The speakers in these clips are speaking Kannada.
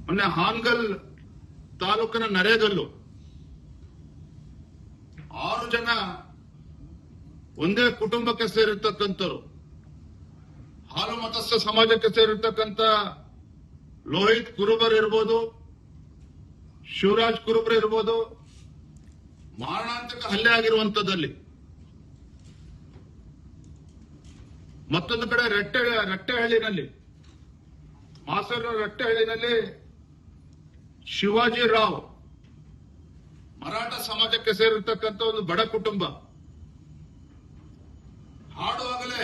ಮೊನ್ನೆ ಹಾನಗಲ್ ತಾಲೂಕಿನ ನರೇಗಲ್ಲು 6 ಜನ ಒಂದೇ ಕುಟುಂಬಕ್ಕೆ ಸೇರಿರ್ತಕ್ಕಂಥವ್ರು. ಹಾಲು ಮತಸ್ಥ ಸಮಾಜಕ್ಕೆ ಸೇರಿರ್ತಕ್ಕಂಥ ಲೋಹಿತ್ ಕುರುಬರ್ ಇರ್ಬೋದು, ಶಿವರಾಜ್ ಕುರುಬರ್ ಇರ್ಬೋದು, ಮಾರಣಾಂತಿಕ ಹಲ್ಲೆ ಆಗಿರುವಂತದ್ದಲ್ಲಿ. ಮತ್ತೊಂದು ಕಡೆ ರಟ್ಟೆಹಳ್ಳಿನಲ್ಲಿ, ಮಾಸೂರಿನ ರಟ್ಟೆಹಳ್ಳಿನಲ್ಲಿ ಶಿವಾಜಿ ರಾವ್ ಮರಾಠ ಸಮಾಜಕ್ಕೆ ಸೇರಿರ್ತಕ್ಕಂಥ ಒಂದು ಬಡ ಕುಟುಂಬ. ಹಾಡುವಾಗಲೇ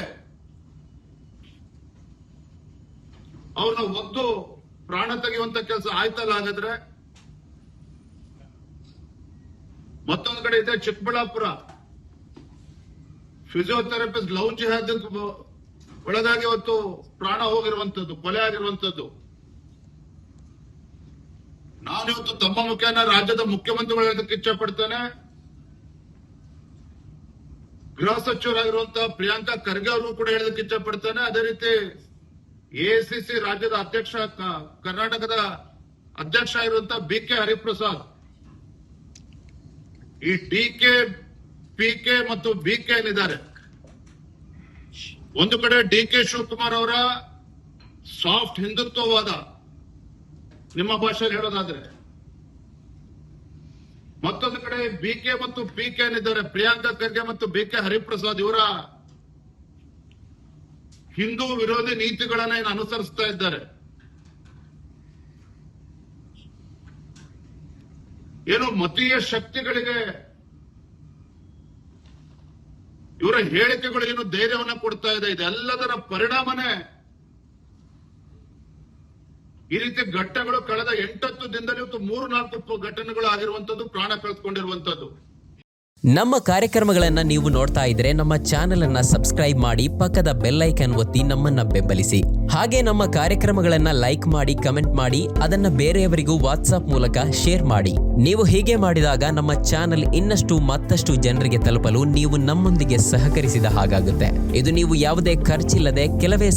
ಅವ್ರನ್ನ ಒದ್ದು ಪ್ರಾಣ ತೆಗೆಯುವಂತ ಕೆಲಸ ಆಯ್ತಲ್ಲ ಹಾಗಾದ್ರೆ. ಮತ್ತೊಂದು ಕಡೆ ಇದೆ ಚಿಕ್ಕಬಳ್ಳಾಪುರ, ಫಿಸಿಯೋಥೆರಪಿಸ್ಟ್ ಲವ್ ಜಿಹಾದ್ ಒಳಗಾಗಿ ಇವತ್ತು ಪ್ರಾಣ ಹೋಗಿರುವಂತದ್ದು, ಕೊಲೆ ಆಗಿರುವಂತದ್ದು. ನಾನಿವತ್ತು ತಮ್ಮ ಮುಖೇನ ರಾಜ್ಯದ ಮುಖ್ಯಮಂತ್ರಿಗಳು ಹೇಳೋದಕ್ಕೆ ಇಚ್ಛೆ ಪಡ್ತೇನೆ. ಗೃಹ ಸಚಿವರಾಗಿರುವಂತಹ ಪ್ರಿಯಾಂಕಾ ಖರ್ಗೆ ಅವರು ಕೂಡ ಹೇಳೋದಕ್ಕೆ ಇಚ್ಛೆ ಪಡ್ತೇನೆ. ಅದೇ ರೀತಿ ಎಐಸಿಸಿ ರಾಜ್ಯದ ಅಧ್ಯಕ್ಷ, ಕರ್ನಾಟಕದ ಅಧ್ಯಕ್ಷ ಆಗಿರುವಂತಹ BK ಹರಿಪ್ರಸಾದ್, ಈ DK, PK ಮತ್ತು BK ಏನಿದ್ದಾರೆ, ಒಂದು ಕಡೆ DK ಶಿವಕುಮಾರ್ ಅವರ ಸಾಫ್ಟ್ ಹಿಂದುತ್ವವಾದ, ನಿಮ್ಮ ಭಾಷೆಯಲ್ಲಿ ಹೇಳೋದಾದ್ರೆ, ಮತ್ತೊಂದು ಕಡೆ BK ಮತ್ತು PK ಏನಿದ್ದಾರೆ, ಪ್ರಿಯಾಂಕಾ ಖರ್ಗೆ ಮತ್ತು BK ಹರಿಪ್ರಸಾದ್, ಇವರ ಹಿಂದೂ ವಿರೋಧಿ ನೀತಿಗಳನ್ನ ಏನು ಅನುಸರಿಸ್ತಾ ಇದ್ದಾರೆ. ಏನು ಮತೀಯ ಶಕ್ತಿಗಳಿಗೆ ಇವರ ಹೇಳಿಕೆಗಳು ಏನು ಧೈರ್ಯವನ್ನ ಕೊಡ್ತಾ ಇದೆ. ಇದೆಲ್ಲದರ ಪರಿಣಾಮನೇ ಈ ರೀತಿ ಘಟನೆಗಳು ಕಳೆದ 8-10 ದಿನದಲ್ಲಿ ಇವತ್ತು 3-4 ಘಟನೆಗಳು ಆಗಿರುವಂತದ್ದು, ಪ್ರಾಣ ಕಳೆದುಕೊಂಡಿರುವಂತದ್ದು. ನಮ್ಮ ಕಾರ್ಯಕ್ರಮಗಳನ್ನ ನೀವು ನೋಡ್ತಾ ಇದ್ರೆ ನಮ್ಮ ಚಾನೆಲ್ ಅನ್ನ ಸಬ್ಸ್ಕ್ರೈಬ್ ಮಾಡಿ, ಪಕ್ಕದ ಬೆಲ್ ಐಕಾನ್ ಒತ್ತಿ ನಮ್ಮನ್ನ ಬೆಂಬಲಿಸಿ. ಹಾಗೆ ನಮ್ಮ ಕಾರ್ಯಕ್ರಮಗಳನ್ನ ಲೈಕ್ ಮಾಡಿ, ಕಮೆಂಟ್ ಮಾಡಿ, ಅದನ್ನ ಬೇರೆಯವರಿಗೂ ವಾಟ್ಸ್ಆಪ್ ಮೂಲಕ ಶೇರ್ ಮಾಡಿ. ನೀವು ಹೀಗೆ ಮಾಡಿದಾಗ ನಮ್ಮ ಚಾನೆಲ್ ಇನ್ನಷ್ಟು ಮತ್ತಷ್ಟು ಜನರಿಗೆ ತಲುಪಲು ನೀವು ನಮ್ಮೊಂದಿಗೆ ಸಹಕರಿಸಿದ ಹಾಗಾಗುತ್ತೆ. ಇದು ನೀವು ಯಾವುದೇ ಖರ್ಚಿಲ್ಲದೆ ಕೆಲವೇ